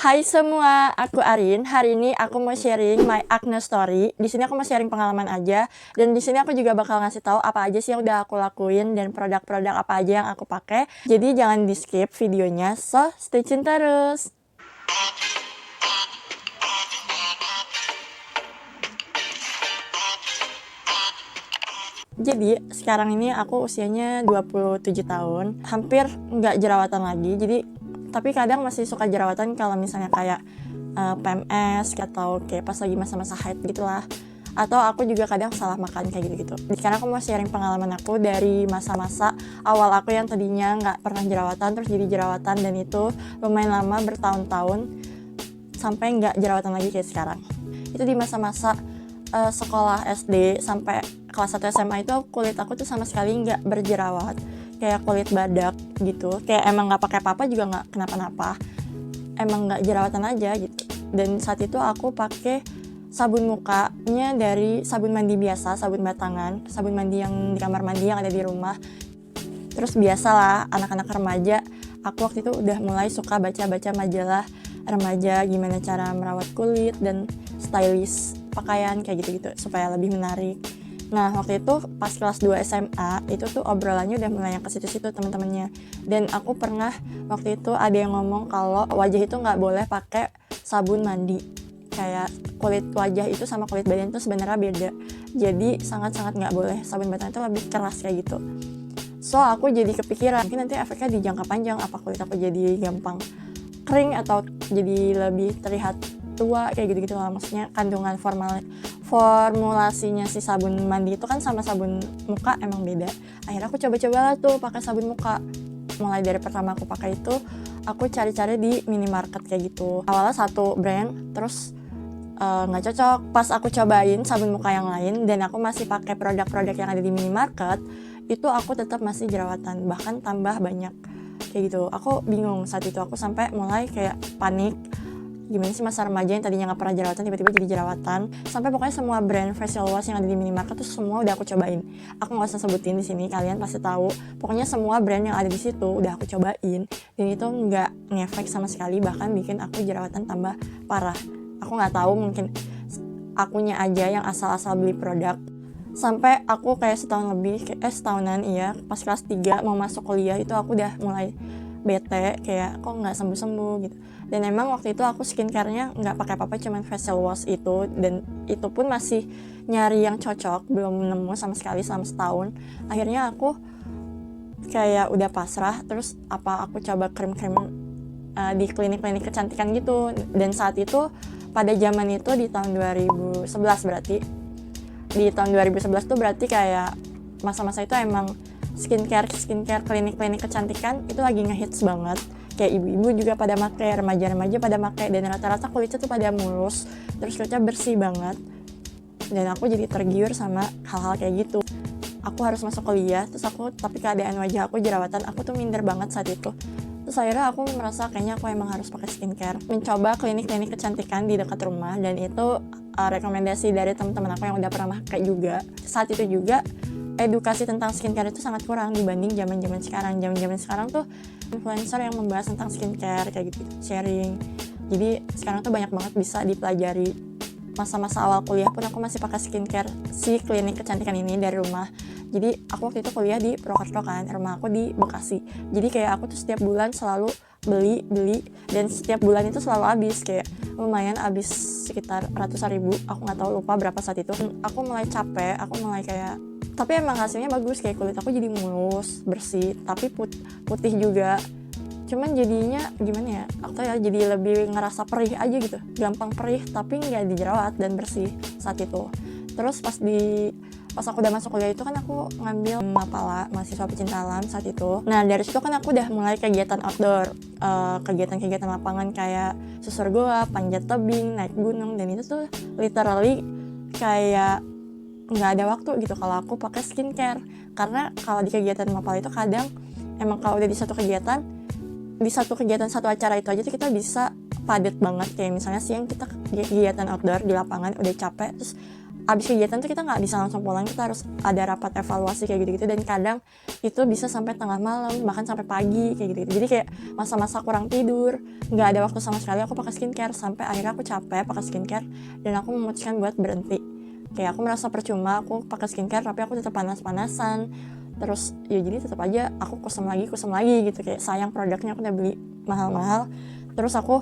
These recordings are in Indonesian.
Hai semua, aku Arin. Hari ini aku mau sharing my acne story. Di sini aku mau sharing pengalaman aja, dan di sini aku juga bakal ngasih tahu apa aja sih yang udah aku lakuin dan produk-produk apa aja yang aku pakai. Jadi jangan di-skip videonya, so stay tune terus. Jadi sekarang ini aku usianya 27 tahun, hampir nggak jerawatan lagi. Tapi kadang masih suka jerawatan kalau misalnya kayak PMS atau kayak pas lagi masa-masa haid gitulah. Atau aku juga kadang salah makan kayak gitu-gitu. Karena aku mau sharing pengalaman aku dari masa-masa awal aku yang tadinya nggak pernah jerawatan, terus jadi jerawatan, dan itu lumayan lama, bertahun-tahun, sampai nggak jerawatan lagi kayak sekarang. Itu di masa-masa sekolah SD sampai kelas 1 SMA itu kulit aku tuh sama sekali nggak berjerawat, kayak kulit badak gitu, kayak emang nggak pakai apa-apa juga nggak kenapa-napa, emang nggak jerawatan aja gitu. Dan saat itu aku pakai sabun mukanya dari sabun mandi biasa, sabun batangan, sabun mandi yang di kamar mandi yang ada di rumah. Terus biasalah anak-anak remaja, aku waktu itu udah mulai suka baca-baca majalah remaja, gimana cara merawat kulit dan stylish pakaian kayak gitu-gitu supaya lebih menarik. Nah, waktu itu pas kelas 2 SMA, itu tuh obrolannya udah mulai yang ke situ-situ teman-temannya. Dan aku pernah waktu itu ada yang ngomong kalau wajah itu nggak boleh pakai sabun mandi. Kayak kulit wajah itu sama kulit badan itu sebenarnya beda. Jadi sangat-sangat nggak boleh. Sabun badan itu lebih keras kayak gitu. So, aku jadi kepikiran, mungkin nanti efeknya di jangka panjang apa kulit aku jadi gampang kering atau jadi lebih terlihat tua kayak gitu-gitu lah. Maksudnya kandungan formulasinya si sabun mandi itu kan sama sabun muka emang beda. Akhirnya aku coba-coba lah tuh pakai sabun muka. Mulai dari pertama aku pakai itu, aku cari-cari di minimarket kayak gitu. Awalnya satu brand, terus nggak cocok. Pas aku cobain sabun muka yang lain dan aku masih pakai produk-produk yang ada di minimarket, itu aku tetap masih jerawatan, bahkan tambah banyak kayak gitu. Aku bingung saat itu, aku sampai mulai kayak panik, gimana sih masa remaja yang tadinya nggak pernah jerawatan tiba-tiba jadi jerawatan. Sampai pokoknya semua brand facial wash yang ada di minimarket tuh semua udah aku cobain. Aku nggak usah sebutin di sini, kalian pasti tahu. Pokoknya semua brand yang ada di situ udah aku cobain, dan itu nggak ngefek sama sekali, bahkan bikin aku jerawatan tambah parah. Aku nggak tahu, mungkin akunya aja yang asal-asal beli produk. Sampai aku kayak setahunan iya, pas kelas 3 mau masuk kuliah itu aku udah mulai bete, kayak kok nggak sembuh-sembuh gitu. Dan emang waktu itu aku skincare-nya nggak pakai apa-apa, cuman facial wash itu, dan itu pun masih nyari yang cocok, belum nemu sama sekali selama setahun. Akhirnya aku kayak udah pasrah, terus aku coba krim-krim di klinik-klinik kecantikan gitu. Dan saat itu pada zaman itu di tahun 2011 berarti, di tahun 2011 tuh berarti kayak masa-masa itu emang skincare klinik-klinik kecantikan itu lagi ngehits banget. Kayak ibu-ibu juga pada pakai, remaja-remaja pada pakai, dan rata-rata kulitnya tuh pada mulus, terus kulitnya bersih banget. Dan aku jadi tergiur sama hal-hal kayak gitu. Aku harus masuk kuliah, tapi keadaan wajah aku jerawatan, aku tuh minder banget saat itu. Terus akhirnya aku merasa kayaknya aku emang harus pakai skincare. Mencoba klinik-klinik kecantikan di dekat rumah, dan itu rekomendasi dari teman-teman aku yang udah pernah pakai juga. Saat itu juga edukasi tentang skincare itu sangat kurang dibanding zaman-zaman sekarang. Zaman-zaman sekarang tuh influencer yang membahas tentang skincare kayak gitu, sharing. Jadi sekarang tuh banyak banget bisa dipelajari. Masa-masa awal kuliah pun aku masih pakai skincare si klinik kecantikan ini dari rumah. Jadi aku waktu itu kuliah di Purwokerto kan, rumah aku di Bekasi. Jadi kayak aku tuh setiap bulan selalu beli, dan setiap bulan itu selalu habis, kayak lumayan habis sekitar ratusan ribu. Aku nggak tahu, lupa berapa saat itu. Aku mulai capek, aku mulai kayak, tapi emang hasilnya bagus, kayak kulit aku jadi mulus, bersih, tapi putih juga. Cuman jadinya gimana ya, aku ya jadi lebih ngerasa perih aja gitu, gampang perih tapi nggak dijerawat dan bersih saat itu. Terus pas aku udah masuk kuliah itu kan aku ngambil Mapala, mahasiswa pecinta alam saat itu. Nah dari situ kan aku udah mulai kegiatan outdoor, kegiatan lapangan kayak susur goa, panjat tebing, naik gunung, dan itu tuh literally kayak nggak ada waktu gitu kalau aku pakai skincare. Karena kalau di kegiatan Mapala itu kadang emang kalau udah di satu kegiatan satu acara itu aja tuh kita bisa padat banget. Kayak misalnya siang kita kegiatan outdoor di lapangan udah capek, terus abis kegiatan tuh kita nggak bisa langsung pulang, kita harus ada rapat evaluasi kayak gitu-gitu, dan kadang itu bisa sampai tengah malam bahkan sampai pagi kayak gitu-gitu. Jadi kayak masa-masa kurang tidur, nggak ada waktu sama sekali aku pakai skincare, sampai akhirnya aku capek pakai skincare dan aku memutuskan buat berhenti. Kayak aku merasa percuma aku pakai skincare tapi aku tetap panas-panasan, terus ya jadi tetap aja aku kusam lagi gitu, kayak sayang produknya, aku udah beli mahal-mahal. Terus aku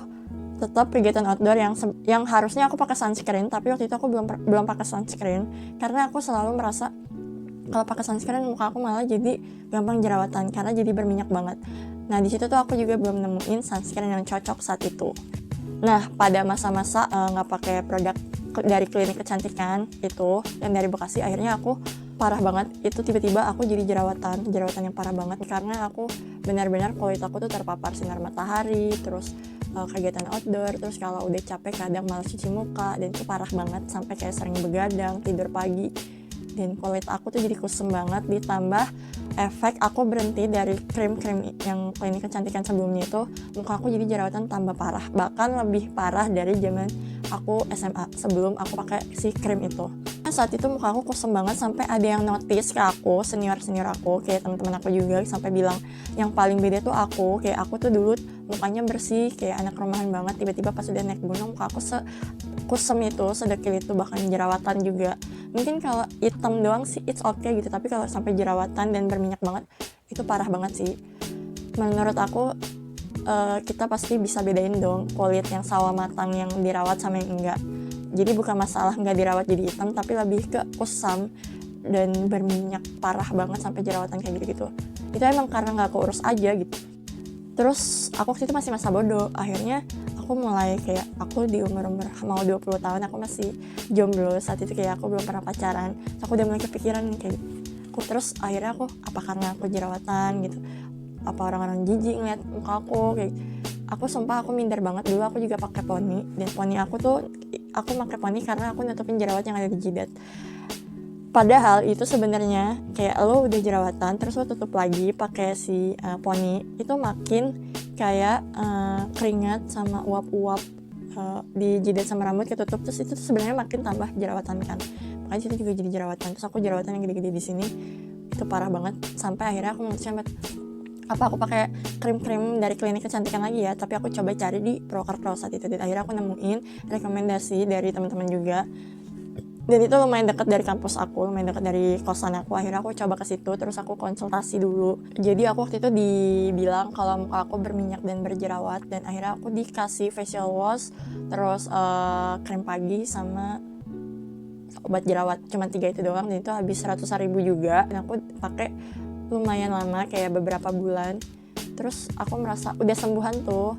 tetap kegiatan outdoor yang harusnya aku pakai sunscreen, tapi waktu itu aku belum pakai sunscreen karena aku selalu merasa kalau pakai sunscreen muka aku malah jadi gampang jerawatan karena jadi berminyak banget. Nah di situ tuh aku juga belum nemuin sunscreen yang cocok saat itu. Nah pada masa-masa nggak pakai produk dari klinik kecantikan itu yang dari Bekasi, akhirnya aku parah banget itu, tiba-tiba aku jadi jerawatan yang parah banget karena aku benar-benar kulit aku tuh terpapar sinar matahari, terus kegiatan outdoor, terus kalau udah capek kadang malas cuci muka, dan itu parah banget sampai kayak sering begadang, tidur pagi, dan kulit aku tuh jadi kusem banget. Ditambah efek aku berhenti dari krim-krim yang klinik kecantikan sebelumnya itu, muka aku jadi jerawatan tambah parah, bahkan lebih parah dari zaman aku SMA sebelum aku pakai si krim itu. Saat itu muka aku kusem banget sampai ada yang notice ke aku, senior aku, kayak teman-teman aku juga, sampai bilang yang paling beda tuh aku, kayak aku tuh dulu mukanya bersih kayak anak rumahan banget, tiba-tiba pas udah naik gunung muka aku kusem itu, sedekil itu, bahkan jerawatan juga. Mungkin kalau hitam doang sih it's okay gitu, tapi kalau sampai jerawatan dan berminyak banget itu parah banget sih. Menurut aku kita pasti bisa bedain dong kulit yang sawo matang yang dirawat sama yang enggak. Jadi bukan masalah nggak dirawat jadi hitam, tapi lebih ke kusam dan berminyak parah banget sampai jerawatan kayak gitu-gitu. Itu emang karena nggak keurus aja gitu. Terus aku waktu itu masih masa bodoh, akhirnya aku mulai kayak, aku di umur mau 20 tahun aku masih jomblo saat itu, kayak aku belum pernah pacaran. Aku udah mulai kepikiran kayak terus akhirnya apa karena aku jerawatan gitu, apa orang-orang jijik ngeliat muka aku kayak. Aku sumpah aku minder banget, dulu aku juga pakai poni, dan poni aku pakai poni karena aku nutupin jerawat yang ada di jidat. Padahal itu sebenarnya kayak lo udah jerawatan terus lo tutup lagi pakai si poni, itu makin kayak keringat sama uap-uap di jidat sama rambut ketutup, terus itu sebenarnya makin tambah jerawatan kan. Makanya itu juga jadi jerawatan. Terus aku jerawatan yang gede-gede di sini itu parah banget, sampai akhirnya aku memutuskan apa aku pakai krim-krim dari klinik kecantikan lagi ya, tapi aku coba cari di Proker saat itu, dan akhirnya aku nemuin rekomendasi dari teman-teman juga, dan itu lumayan dekat dari kampus aku, lumayan dekat dari kosan aku. Akhirnya aku coba ke situ, terus aku konsultasi dulu. Jadi aku waktu itu dibilang kalau muka aku berminyak dan berjerawat, dan akhirnya aku dikasih facial wash, terus krim pagi sama obat jerawat, cuma 3 itu doang, dan itu habis 100.000 juga, dan aku pakai lumayan lama, kayak beberapa bulan. Terus aku merasa udah sembuhan tuh,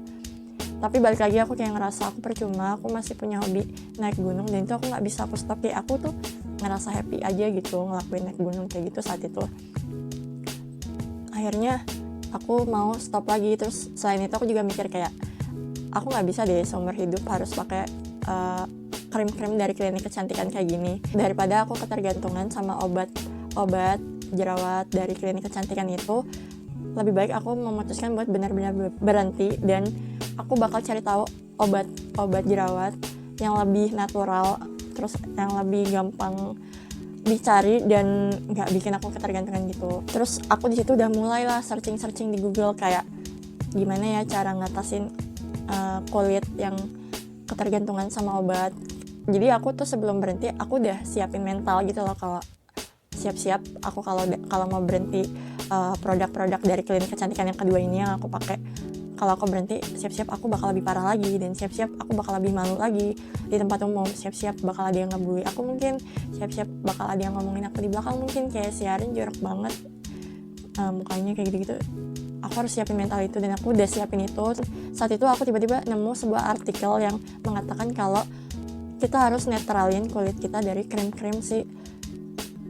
tapi balik lagi aku kayak ngerasa aku percuma, aku masih punya hobi naik gunung, dan itu aku nggak bisa aku stop. Kayak aku tuh ngerasa happy aja gitu ngelakuin naik gunung kayak gitu saat itu. Akhirnya aku mau stop lagi. Terus selain itu aku juga mikir kayak aku nggak bisa deh seumur hidup harus pakai krim-krim dari klinik kecantikan kayak gini, daripada aku ketergantungan sama obat jerawat dari klinik kecantikan itu. Lebih baik aku memutuskan buat benar-benar berhenti, dan aku bakal cari tahu obat jerawat yang lebih natural, terus yang lebih gampang dicari dan nggak bikin aku ketergantungan gitu. Terus aku di situ udah mulailah searching di Google kayak gimana ya cara ngatasin kulit yang ketergantungan sama obat. Jadi aku tuh sebelum berhenti aku udah siapin mental gitu loh, kalau siap-siap aku kalau mau berhenti produk-produk dari klinik kecantikan yang kedua ini yang aku pakai. Kalau aku berhenti, siap-siap aku bakal lebih parah lagi, dan siap-siap aku bakal lebih malu lagi di tempat umum, siap-siap bakal ada yang ngebully aku mungkin, siap-siap bakal ada yang ngomongin aku di belakang mungkin, kayak si Arin jorok banget mukanya kayak gitu-gitu. Aku harus siapin mental itu, dan aku udah siapin itu. Saat itu aku tiba-tiba nemu sebuah artikel yang mengatakan kalau kita harus netralin kulit kita dari krim-krim si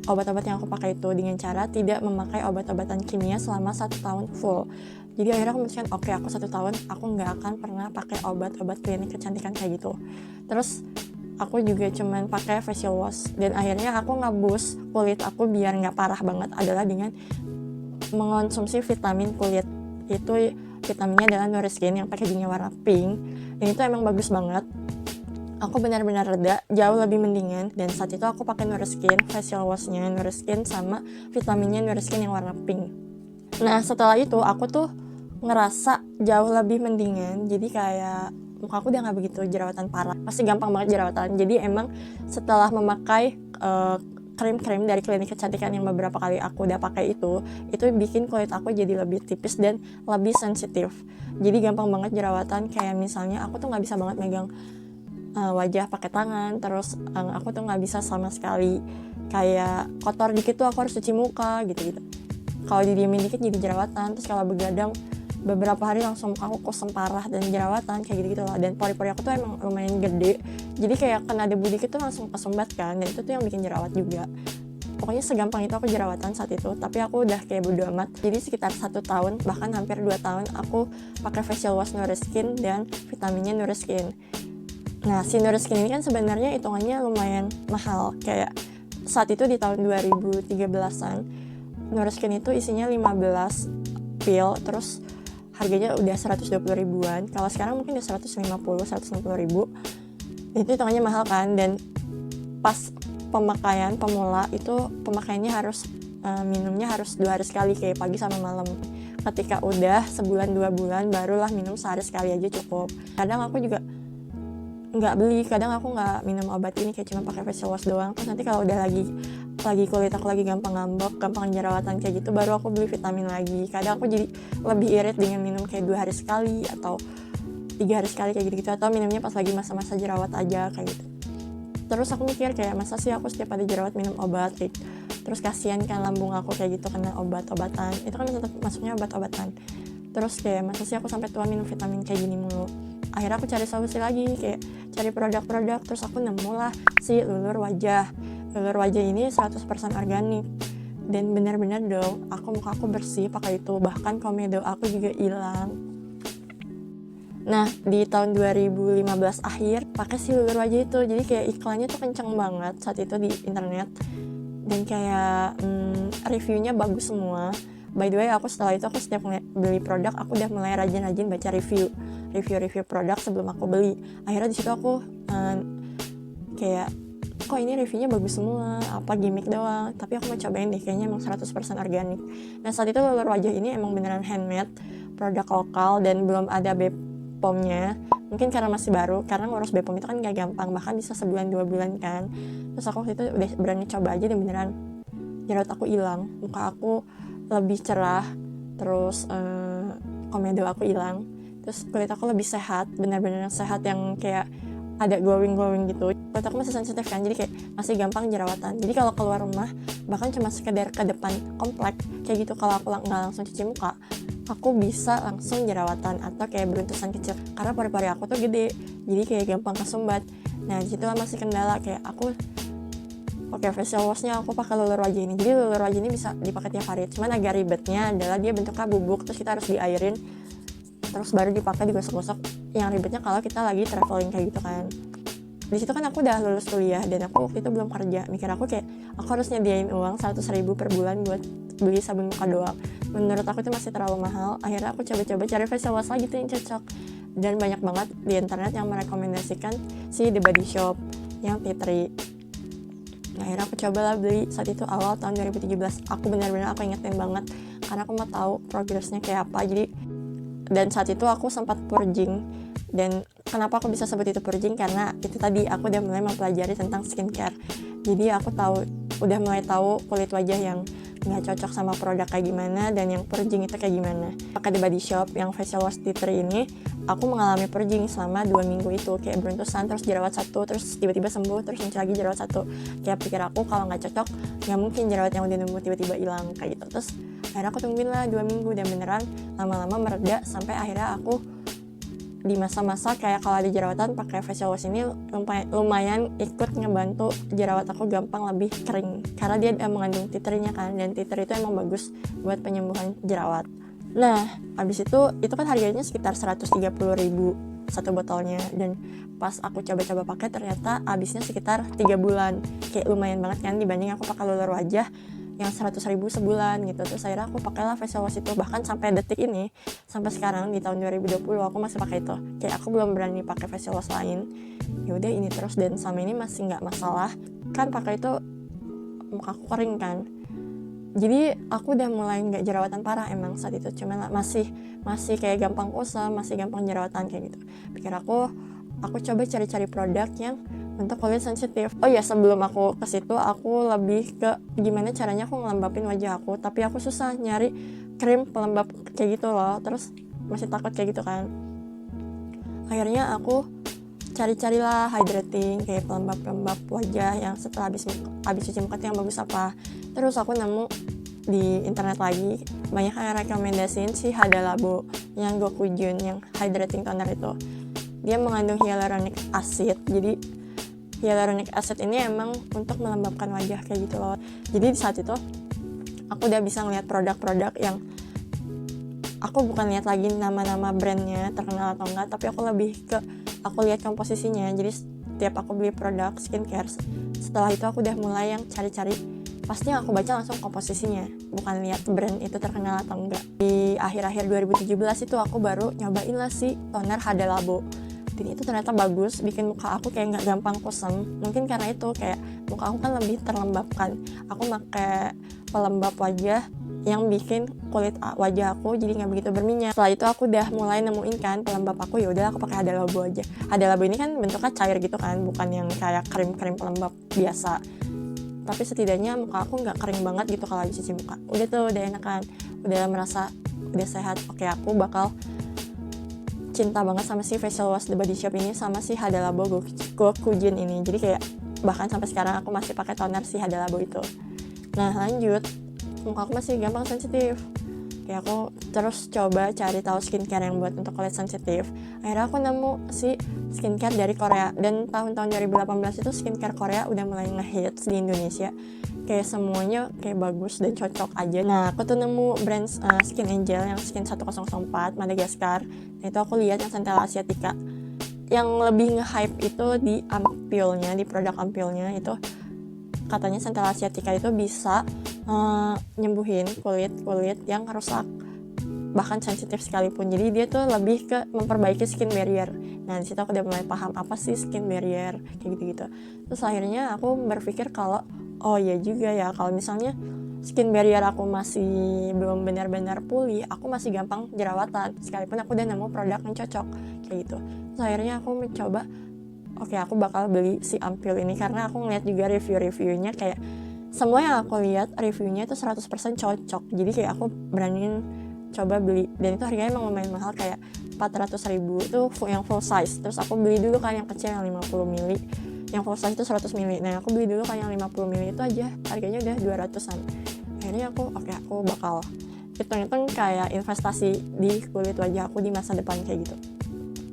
obat-obat yang aku pakai itu dengan cara tidak memakai obat-obatan kimia selama 1 tahun full. Jadi akhirnya aku memutuskan oke, aku 1 tahun aku nggak akan pernah pakai obat-obat klinik kecantikan kayak gitu. Terus aku juga cuman pakai facial wash, dan akhirnya aku nge-boost kulit aku biar nggak parah banget adalah dengan mengonsumsi vitamin kulit. Itu vitaminnya adalah Noriskin yang packagingnya warna pink, dan itu emang bagus banget aku benar-benar reda, jauh lebih mendingan. Dan saat itu aku pakai Nuriskin, facial washnya Nuriskin sama vitaminnya Nuriskin yang warna pink. Nah setelah itu aku tuh ngerasa jauh lebih mendingan, jadi kayak muka aku udah gak begitu jerawatan parah, pasti gampang banget jerawatan. Jadi emang setelah memakai krim-krim dari klinik kecantikan yang beberapa kali aku udah pakai itu bikin kulit aku jadi lebih tipis dan lebih sensitif. Jadi gampang banget jerawatan, kayak misalnya aku tuh nggak bisa banget megang wajah pakai tangan, terus aku tuh nggak bisa sama sekali kayak kotor dikit tuh aku harus cuci muka gitu-gitu. Kalau didiemin dikit jadi jerawatan, terus kalau begadang beberapa hari langsung muka aku kusam parah dan jerawatan kayak gitu-gitu lah. Dan pori-pori aku tuh emang lumayan gede, jadi kayak kena debu dikit tuh langsung kesumbat kan, dan itu tuh yang bikin jerawat juga. Pokoknya segampang itu aku jerawatan saat itu, tapi aku udah kayak bodo amat. Jadi sekitar 1 tahun, bahkan hampir 2 tahun aku pakai facial wash Nuriskin dan vitaminnya Nuriskin. Nah si Nuriskin ini kan sebenarnya hitungannya lumayan mahal, kayak saat itu di tahun 2013an Nuriskin itu isinya 15 pil, terus harganya udah 120 ribuan. Kalau sekarang mungkin udah 150-160 ribu. Itu hitungannya mahal kan. Dan pas pemakaian pemula itu pemakaiannya harus minumnya harus 2 hari sekali, kayak pagi sama malam. Ketika udah sebulan 2 bulan barulah minum sehari sekali aja cukup. Kadang aku juga nggak beli, kadang aku nggak minum obat ini, kayak cuma pakai facial wash doang. Terus nanti kalau udah lagi kulit aku lagi gampang ngambek, gampang jerawatan kayak gitu, baru aku beli vitamin lagi. Kadang aku jadi lebih irit dengan minum kayak 2 hari sekali atau 3 hari sekali kayak gitu-gitu, atau minumnya pas lagi masa-masa jerawat aja kayak gitu. Terus aku mikir kayak masa sih aku setiap ada jerawat minum obat gitu. Terus kasihan kan lambung aku kayak gitu kena obat-obatan, itu kan tetap masuknya obat-obatan. Terus kayak masa sih aku sampai tua minum vitamin kayak gini mulu. Akhirnya aku cari solusi lagi, kayak cari produk-produk. Terus aku nemu lah si lulur wajah. Lulur wajah ini 100% organik, dan benar-benar dong muka aku bersih pakai itu, bahkan komedo aku juga hilang. Nah di tahun 2015 akhir pakai si lulur wajah itu, jadi kayak iklannya tuh kenceng banget saat itu di internet, dan kayak reviewnya bagus semua. By the way, aku setelah itu aku setiap beli produk aku udah mulai rajin-rajin baca review produk sebelum aku beli. Akhirnya di situ aku kayak kok ini reviewnya bagus semua, apa gimmick doang, tapi aku mau cobain deh, kayaknya emang 100% organik. Nah saat itu lulur wajah ini emang beneran handmade, produk lokal, dan belum ada BPOM-nya. Mungkin karena masih baru, karena ngurus BPOM itu kan gak gampang, bahkan bisa sebulan 2 bulan kan. Terus aku waktu itu udah berani coba aja, dan beneran jerawat aku hilang, muka aku lebih cerah, terus komedo aku hilang, terus kulit aku lebih sehat, benar-benar sehat yang kayak ada glowing gitu. Kulit aku masih sensitif kan, jadi kayak masih gampang jerawatan. Jadi kalau keluar rumah bahkan cuma sekedar ke depan komplek kayak gitu, kalau aku nggak langsung cuci muka, aku bisa langsung jerawatan atau kayak beruntusan kecil, karena pori-pori aku tuh gede, jadi kayak gampang kesumbat. Nah disitulah masih kendala, kayak aku oke, facial washnya aku pakai lulur wajah ini. Jadi lulur wajah ini bisa dipakai tiap hari. Cuman agak ribetnya adalah dia bentuknya bubuk, terus kita harus diairin, terus baru dipakai, digosok-gosok. Yang ribetnya kalau kita lagi traveling kayak gitu kan. Di situ kan aku udah lulus kuliah, dan aku waktu itu belum kerja. Mikir aku kayak aku harus nyediain uang 100 ribu per bulan buat beli sabun muka doang. Menurut aku itu masih terlalu mahal. Akhirnya aku coba-coba cari facial wash lagi tuh yang cocok. Dan banyak banget di internet yang merekomendasikan si The Body Shop yang tea tree. Nah, akhirnya aku cobalah beli saat itu awal tahun 2017. Aku benar-benar aku ingetin banget, karena aku mau tahu progresnya kayak apa. Jadi, dan saat itu aku sempat purging. Dan kenapa aku bisa sebut itu purging? Karena itu tadi aku udah mulai mempelajari tentang skincare. Jadi aku udah mulai tahu kulit wajah yang nggak cocok sama produk kayak gimana, dan yang purging itu kayak gimana. Pakai The Body Shop yang facial wash tea tree ini, aku mengalami purging selama 2 minggu itu, kayak beruntusan, terus jerawat 1, terus tiba-tiba sembuh, terus muncul lagi jerawat 1. Kayak pikir aku kalau nggak cocok, nggak mungkin jerawat yang udah nemu tiba-tiba hilang kayak gitu. Terus akhirnya aku tungguin lah 2 minggu, dan beneran lama-lama mereda, sampai akhirnya aku di masa-masa kayak kalau ada jerawatan pakai facial wash ini lumayan ikut ngebantu jerawat aku gampang lebih kering, karena dia mengandung tea tree-nya kan, dan tea tree itu emang bagus buat penyembuhan jerawat. Nah abis itu kan harganya sekitar 130 ribu satu botolnya, dan pas aku coba-coba pakai ternyata abisnya sekitar 3 bulan. Kayak lumayan banget kan dibanding aku pakai lulur wajah yang 100.000 sebulan gitu. Terus akhirnya aku pakailah facial wash itu, bahkan sampai detik ini, sampai sekarang di tahun 2020 aku masih pakai itu. Kayak aku belum berani pakai facial wash lain, ya udah ini terus, dan sama ini masih nggak masalah kan. Pakai itu muka aku kering kan, jadi aku udah mulai nggak jerawatan parah emang saat itu, cuman masih kayak gampang kusam, masih gampang jerawatan kayak gitu. Pikir aku coba cari-cari produk yang untuk kulit sensitif. Oh ya, sebelum aku ke situ aku lebih ke gimana caranya aku ngelembapin wajah aku, tapi aku susah nyari krim pelembab kayak gitu loh, terus masih takut kayak gitu kan. Akhirnya aku cari-carilah hydrating, kayak pelembab wajah yang setelah habis cuci muka yang bagus apa. Terus aku nemu di internet lagi banyak yang rekomendasiin si Hada Labo yang Gokujun, yang hydrating toner itu. Dia mengandung hyaluronic acid, jadi hyaluronic acid ini emang untuk melembabkan wajah kayak gitu loh. Jadi di saat itu aku udah bisa ngeliat produk-produk yang aku bukan lihat lagi nama-nama brandnya terkenal atau enggak, tapi aku lebih ke aku lihat komposisinya. Jadi setiap aku beli produk skincare, setelah itu aku udah mulai yang cari-cari, pasti yang aku baca langsung komposisinya, bukan lihat brand itu terkenal atau enggak. Di akhir-akhir 2017 itu aku baru nyobain lah si toner Hada Labo, dan itu ternyata bagus, bikin muka aku kayak nggak gampang kusam. Mungkin karena itu kayak muka aku kan lebih terlembabkan. Aku pakai pelembab wajah yang bikin kulit wajah aku jadi nggak begitu berminyak. Setelah itu aku udah mulai nemuin kan pelembab aku, ya udah aku pakai Hada Labo aja. Hada Labo ini kan bentuknya cair gitu kan, bukan yang kayak krim pelembab biasa. Tapi setidaknya muka aku nggak kering banget gitu kalau habis cuci muka. Udah tuh, udah enakan, udah merasa udah sehat. Oke, aku bakal cinta banget sama si facial wash The Body Shop ini, sama si Hada Labo Gokujin ini. Jadi kayak bahkan sampai sekarang aku masih pakai toner si Hada Labo itu. Nah lanjut, muka aku masih gampang sensitif. Kayak aku terus coba cari tahu skincare yang buat untuk kulit sensitif. Akhirnya aku nemu si skincare dari Korea, dan tahun-tahun 2018 itu skincare Korea udah mulai ngehits di Indonesia. Kayak semuanya kayak bagus dan cocok aja. Nah aku tuh nemu brand Skin Angel yang Skin 1004 Madagascar. Nah itu aku lihat yang Centella Asiatica. Yang lebih nge-hype itu di ampulnya, di produk ampulnya itu katanya Centella Asiatica itu bisa nyembuhin kulit yang rusak, bahkan sensitif sekalipun. Jadi dia tuh lebih ke memperbaiki skin barrier. Nah disitu aku udah mulai paham apa sih skin barrier kayak gitu-gitu. Terus akhirnya aku berpikir kalau oh iya juga ya, kalau misalnya skin barrier aku masih belum benar-benar pulih, aku masih gampang jerawatan sekalipun aku udah nemu produk yang cocok kayak gitu. Terus akhirnya aku mencoba, oke aku bakal beli si ampul ini karena aku ngeliat juga review-reviewnya, kayak semua yang aku lihat reviewnya itu 100% cocok. Jadi kayak aku beraniin coba beli, dan itu harganya emang lumayan mahal, kayak 400.000 itu yang full size. Terus aku beli dulu kan yang kecil yang 50 ml, yang full size itu 100 ml. Nah aku beli dulu kan yang 50 ml itu aja harganya udah 200-an. Akhirnya aku bakal hitung-hitung kayak investasi di kulit wajah aku di masa depan kayak gitu.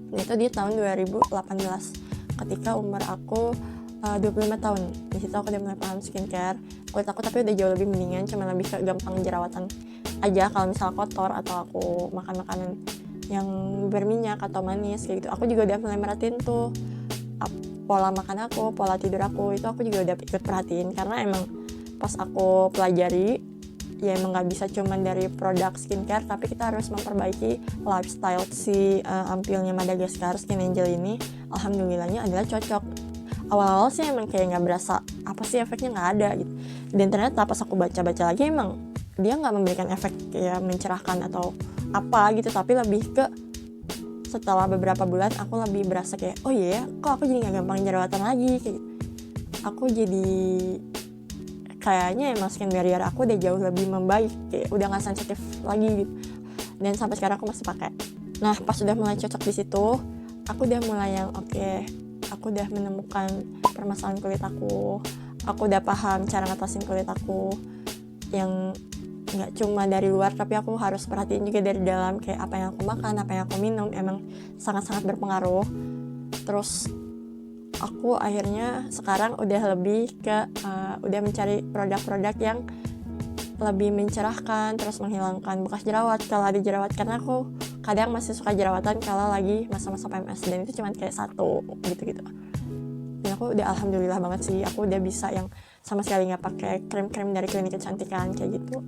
Nah itu di tahun 2018 ketika umur aku 25 tahun. Di situ aku udah mulai paham skincare. Kulit aku tapi udah jauh lebih mendingan, cuma lebih ke gampang jerawatan aja kalau misal kotor atau aku makan makanan yang berminyak atau manis kayak gitu. Aku juga udah mulai merhatiin tuh pola makan aku, pola tidur aku, itu aku juga udah ikut perhatiin, karena emang pas aku pelajari ya emang gak bisa cuman dari produk skincare, tapi kita harus memperbaiki lifestyle si ampulnya Madagascar Skin Angel ini. Alhamdulillahnya adalah cocok. Awal-awal sih emang kayak gak berasa apa sih efeknya, gak ada gitu. Dan ternyata pas aku baca-baca lagi emang dia gak memberikan efek kayak mencerahkan atau apa gitu, tapi lebih ke setelah beberapa bulan aku lebih berasa kayak oh iya kok aku jadi gak gampang jerawatan lagi kayak gitu. Aku jadi kayaknya emang skin barrier aku udah jauh lebih membaik, kayak udah gak sensitif lagi gitu. Dan sampai sekarang aku masih pakai. Nah pas udah mulai cocok di situ, aku udah mulai yang aku udah menemukan permasalahan kulit aku udah paham cara ngatasin kulit aku yang nggak cuma dari luar, tapi aku harus perhatiin juga dari dalam, kayak apa yang aku makan, apa yang aku minum emang sangat-sangat berpengaruh. Terus aku akhirnya sekarang udah lebih ke udah mencari produk-produk yang lebih mencerahkan, terus menghilangkan bekas jerawat kalau ada jerawat, karena aku kadang masih suka jerawatan kalau lagi masa-masa PMS, dan itu cuma kayak satu gitu-gitu. Dan aku udah alhamdulillah banget sih, aku udah bisa yang sama sekali nggak pakai krim-krim dari klinik kecantikan kayak gitu.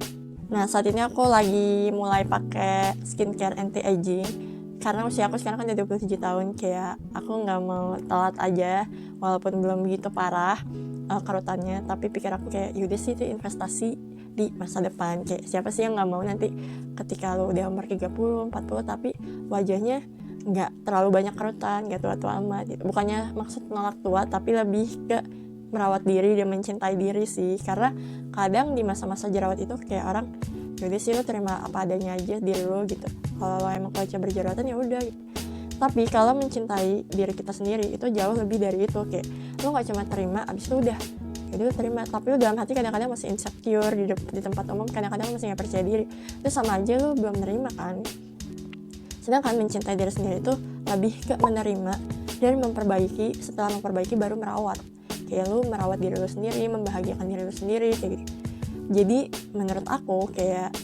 Nah saat ini aku lagi mulai pakai skincare anti aging karena usia aku sekarang kan udah 27 tahun, kayak aku nggak mau telat aja walaupun belum begitu parah kerutannya, tapi pikir aku kayak yaudah sih itu investasi di masa depan. Kayak siapa sih yang nggak mau nanti ketika lo udah umur 30, 40 tapi wajahnya nggak terlalu banyak kerutan, nggak tua-tua amat gitu. Bukannya maksud nolak tua, tapi lebih ke merawat diri dan mencintai diri sih. Karena kadang di masa-masa jerawat itu kayak orang yaudah sih lo terima apa adanya aja diri lo gitu, kalau lo emang kulit berjerawatan ya udah gitu. Tapi kalau mencintai diri kita sendiri itu jauh lebih dari itu. Kayak lo gak cuma terima abis itu udah jadi lo terima, tapi lo dalam hati kadang-kadang masih insecure di tempat umum, kadang-kadang masih gak percaya diri, itu sama aja lo belum menerima kan. Sedangkan mencintai diri sendiri itu lebih ke menerima dan memperbaiki, setelah memperbaiki baru merawat. Kayak lo merawat diri lo sendiri, membahagiakan diri lo sendiri kayak gitu. Jadi menurut aku kayak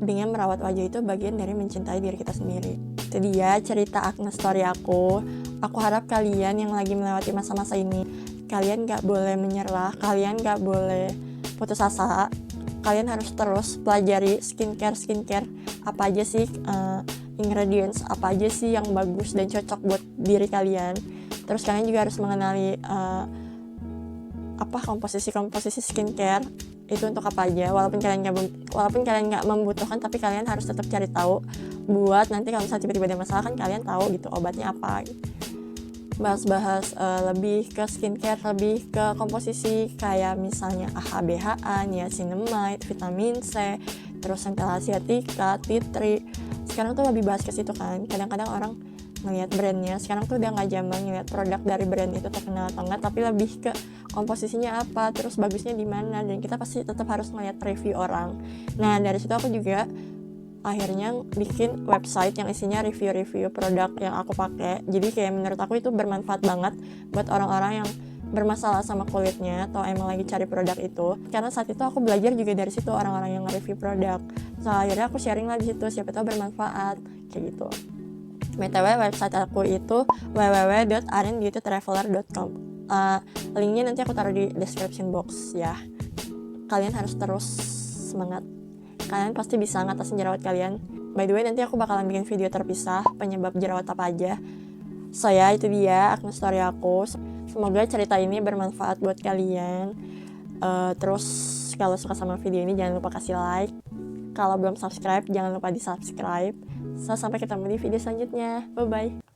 dengan merawat wajah itu bagian dari mencintai diri kita sendiri. Itu dia cerita Acne Story aku. Aku harap kalian yang lagi melewati masa-masa ini, kalian gak boleh menyerah, kalian gak boleh putus asa. Kalian harus terus pelajari skincare apa aja sih ingredients, apa aja sih yang bagus dan cocok buat diri kalian. Terus kalian juga harus mengenali komposisi skincare itu untuk apa aja, walaupun kalian nggak membutuhkan, tapi kalian harus tetap cari tahu buat nanti kalau misalnya tiba-tiba ada masalah kan kalian tahu gitu obatnya apa gitu. Bahas lebih ke skincare, lebih ke komposisi kayak misalnya AHA, BHA, niacinamide, vitamin C, terus centella asiatica, tea tree. Sekarang tuh lebih bahas ke situ kan. Kadang-kadang orang ngelihat brandnya, sekarang tuh udah nggak zaman ngelihat produk dari brand itu terkenal atau enggak, tapi lebih ke komposisinya apa, terus bagusnya di mana, dan kita pasti tetap harus ngelihat review orang. Nah dari situ aku juga akhirnya bikin website yang isinya review-review produk yang aku pakai. Jadi kayak menurut aku itu bermanfaat banget buat orang-orang yang bermasalah sama kulitnya atau emang lagi cari produk itu. Karena saat itu aku belajar juga dari situ, orang-orang yang nge-review produk. So akhirnya aku sharing lah di situ, siapa tahu bermanfaat kayak gitu. BTW website aku itu www.arinbeautytraveler.com. Linknya nanti aku taruh di description box ya. Kalian harus terus semangat. Kalian pasti bisa ngatasin jerawat kalian. By the way, nanti aku bakalan bikin video terpisah penyebab jerawat apa aja. So ya, itu dia Acne Story aku. Semoga cerita ini bermanfaat buat kalian. Terus kalau suka sama video ini jangan lupa kasih like. Kalau belum subscribe jangan lupa di subscribe. So, sampai ketemu di video selanjutnya. Bye bye.